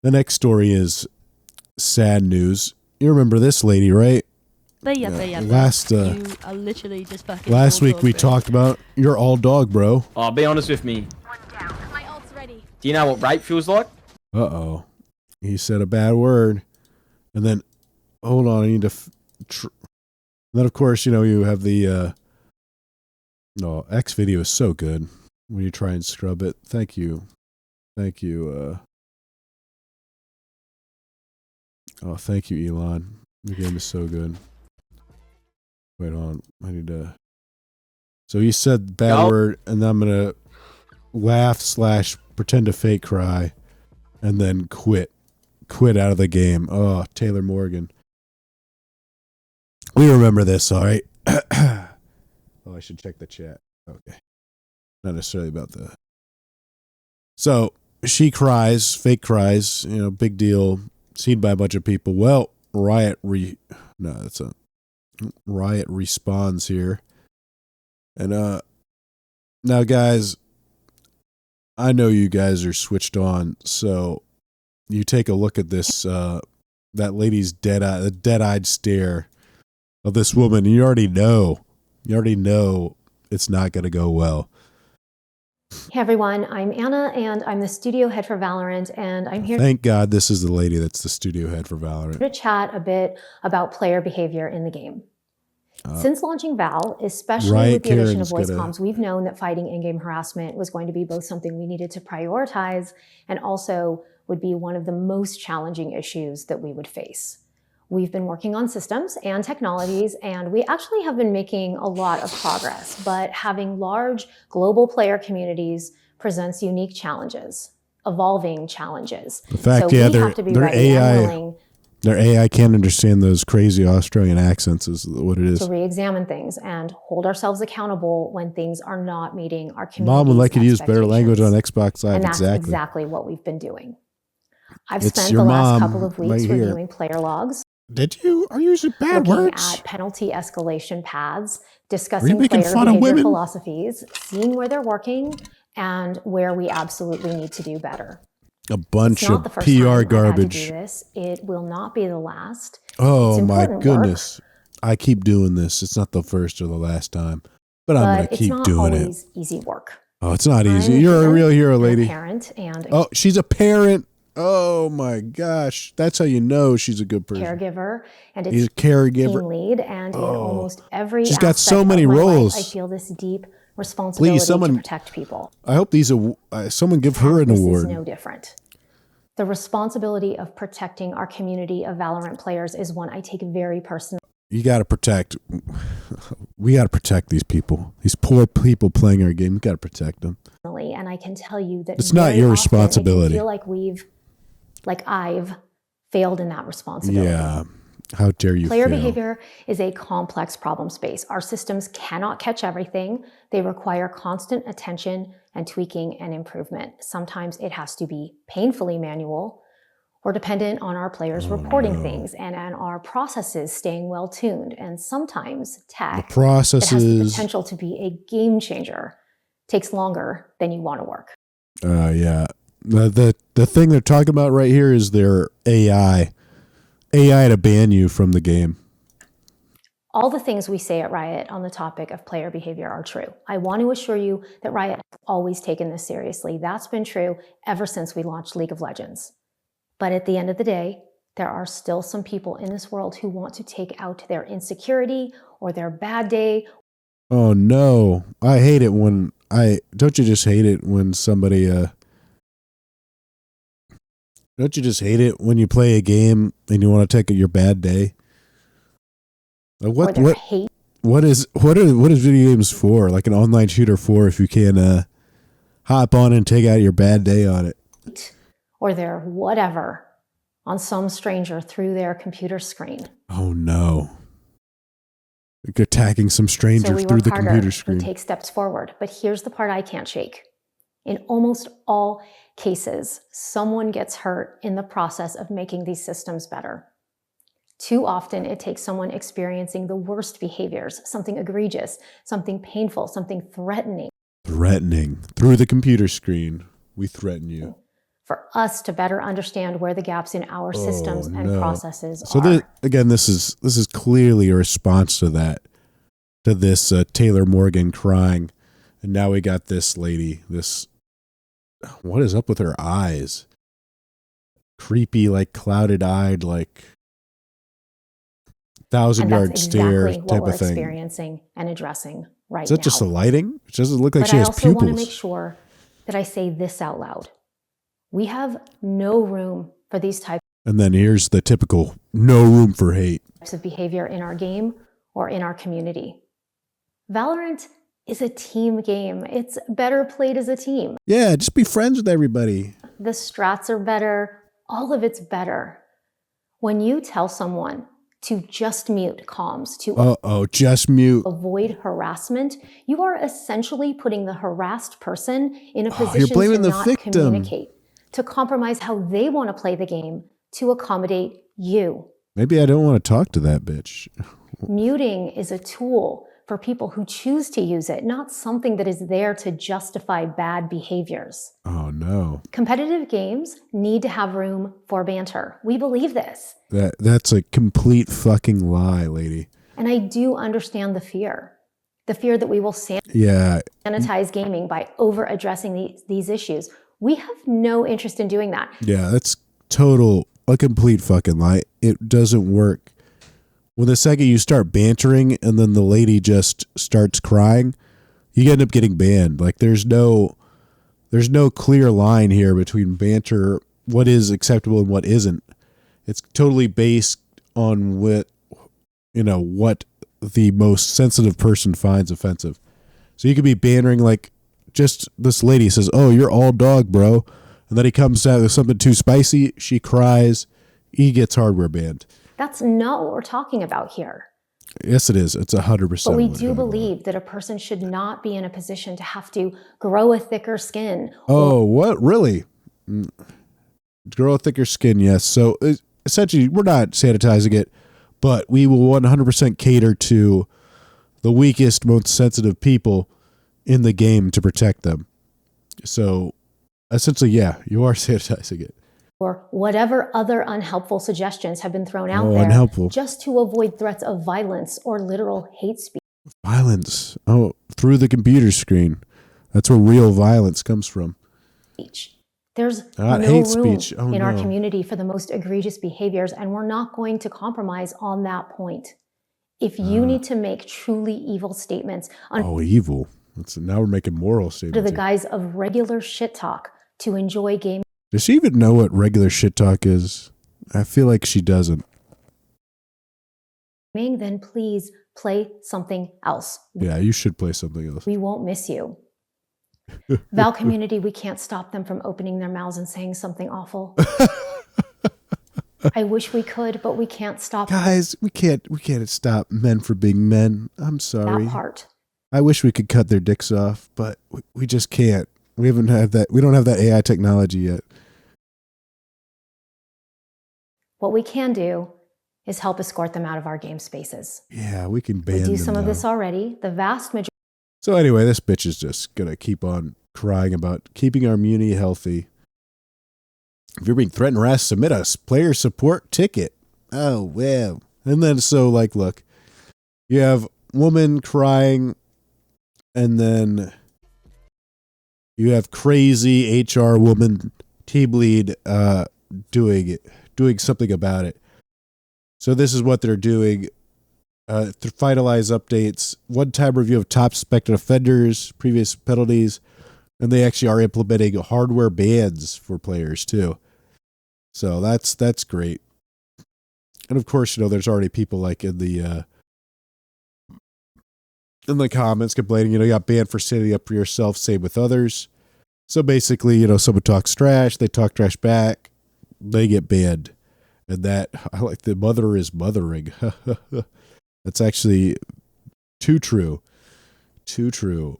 The next story is sad news. You remember this lady, right? Last you are literally just fucking last all week dog, we bro. talked about you're all dog, bro. Oh, be honest with me. My ult's ready. Do you know what rape feels like? Uh-oh. He said a bad word. And then, hold on, I need to... then, of course, you have the... no, X video is so good when you try and scrub it. Thank you. Thank you. Oh, thank you, Elon. The game is so good. Wait on. I need to... So he said bad word, and then I'm going to laugh / pretend to fake cry, and then quit. Quit out of the game. Oh, Taylor Morgan. We remember this, all right? Oh, I should check the chat. Okay. Not necessarily about the... So, she cries, fake cries, big deal, seen by a bunch of people. Well, Riot responds here. And, now guys, I know you guys are switched on, so you take a look at this, that lady's dead-eyed stare of this woman, and you already know it's not going to go well. Hey everyone, I'm Anna, and I'm the studio head for Valorant, and I'm here Thank God this is the lady that's the studio head for Valorant. to chat a bit about player behavior in the game. Since launching Val, especially Riot with the addition Karen's of voice gonna- comms, we've known that fighting in-game harassment was going to be both something we needed to prioritize and also would be one of the most challenging issues that we would face. We've been working on systems and technologies, and we actually have been making a lot of progress, but having large global player communities presents unique challenges, evolving challenges. The fact, so yeah, we have to be their ready AI and willing Their AI can't understand those crazy Australian accents is what it is. to re-examine things and hold ourselves accountable when things are not meeting our community's Mom would like you to use better language on expectations. Xbox Live. And that's Exactly. exactly what we've been doing. I've It's spent your the last mom couple of weeks right here. reviewing player logs, Did you? Are you using bad looking words? at penalty escalation paths, discussing making player fun of behavior women? philosophies, seeing where they're working, and where we absolutely need to do better. A bunch It's not of the first PR time I've had to do garbage. this. It will not be the last. Oh It's my important goodness. I keep doing this. It's not the first or the last time, but I'm going But to it's keep not doing it. always easy work. Oh, it's not easy. I'm You're a human real hero, and a lady. parent and a Oh, she's a parent. Oh my gosh. That's how you know she's a good person. caregiver and a He's a team caregiver. lead, and in Oh. almost every She's got aspect so many of my roles. life, I feel this deep responsibility someone- to protect people. I hope someone give her an This award. is no different. The responsibility of protecting our community of Valorant players is one I take very personally. You got to protect. We got to protect these people. These poor people playing our game. You got to protect them. And I can tell you that It's not very your often responsibility. It can feel like I've failed in that responsibility. Yeah. How dare you Player fail? behavior is a complex problem space. Our systems cannot catch everything. They require constant attention and tweaking and improvement. Sometimes it has to be painfully manual or dependent on our players reporting things and on our processes staying well tuned. And sometimes tech The that has the processes. potential to be a game changer takes longer than you want to work. Yeah. The thing they're talking about right here is their AI. AI to ban you from the game. All the things we say at Riot on the topic of player behavior are true. I want to assure you that Riot has always taken this seriously. That's been true ever since we launched League of Legends. But at the end of the day, there are still some people in this world who want to take out their insecurity or their bad day. Oh no. I hate it when don't you just hate it when somebody don't you just hate it when you play a game and you want to take your bad day? Like or their hate what is video games for? Like an online shooter for if you can hop on and take out your bad day on it. or their whatever on some stranger through their computer screen. Oh no. Like attacking some stranger So we through work the harder, computer we screen. take steps forward. But here's the part I can't shake. In almost all cases, someone gets hurt in the process of making these systems better. Too often, it takes someone experiencing the worst behaviors, something egregious, something painful, something threatening. Threatening. Through the computer screen. We threaten you. for us to better understand where the gaps in our systems and processes so are. Again, this is clearly a response to that, to this Taylor Morgan crying. And now we got this lady, what is up with her eyes? Creepy, like clouded eyed, like 1,000-yard stare exactly type what we're of thing. Experiencing and addressing right Is that now. just the lighting? It doesn't look like But she has I also want to pupils. make sure that I say this out loud. We have no room for these types And then here's the typical no room for hate. of behavior in our game or in our community. Valorant is a team game. It's better played as a team. Yeah, just be friends with everybody. The strats are better. All of it's better. When you tell someone to just mute comms, to just mute. avoid harassment, you are essentially putting the harassed person in a You're position blaming to the not victim. communicate, to compromise how they want to play the game, to accommodate you. Maybe I don't want to talk to that bitch. Muting is a tool for people who choose to use it, not something that is there to justify bad behaviors. Oh, no. Competitive games need to have room for banter. We believe this. That's a complete fucking lie, lady. And I do understand the fear that we will Yeah. sanitize gaming by over addressing these issues. We have no interest in doing that. Yeah, that's a complete fucking lie. It doesn't work. When the second you start bantering and then the lady just starts crying, you end up getting banned. Like there's no clear line here between banter, what is acceptable and what isn't. It's totally based on what the most sensitive person finds offensive. So you could be bantering like just this lady says, "Oh, you're all dog, bro." And then he comes out with something too spicy, she cries, he gets hardware banned. That's not what we're talking about here. Yes, it is. It's 100%. But we do believe that a person should not be in a position to have to grow a thicker skin. Oh, what? Really? Grow a thicker skin, yes. So essentially, we're not sanitizing it, but we will 100% cater to the weakest, most sensitive people in the game to protect them. So essentially, yeah, you are sanitizing it. Or whatever other unhelpful suggestions have been thrown out there unhelpful. just to avoid threats of violence or literal hate speech. Violence. Oh, through the computer screen. That's where real violence comes from. There's Not no hate room speech. Oh, in our no. community for the most egregious behaviors, and we're not going to compromise on that point. If you need to make truly evil statements Evil. Now we're making moral statements. under the here. guise of regular shit talk to enjoy gaming, Does she even know what regular shit talk is? I feel like she doesn't. then please play something else. Yeah, you should play something else. We won't miss you. Val community, we can't stop them from opening their mouths and saying something awful. I wish we could, but we can't stop Guys, we can't stop men from being men. I'm sorry. that part. I wish we could cut their dicks off, but we just can't. We haven't had that. We don't have that AI technology yet. What we can do is help escort them out of our game spaces. Yeah, we can ban We do them some of now. this already. The vast majority So anyway, this bitch is just going to keep on crying about keeping our immunity healthy. If you're being threatened or harassed, submit a player support ticket. Oh, well. And then look, you have woman crying, and then you have crazy HR woman team lead doing something about it. So this is what they're doing. To finalize updates, one-time review of top suspected offenders, previous penalties, and they actually are implementing hardware bans for players too. So that's great. And of course, there's already people like in the comments complaining, you got banned for standing up for yourself, same with others. So basically, someone talks trash, they talk trash back, they get banned. And that, I like the mother is mothering. That's actually too true. Too true.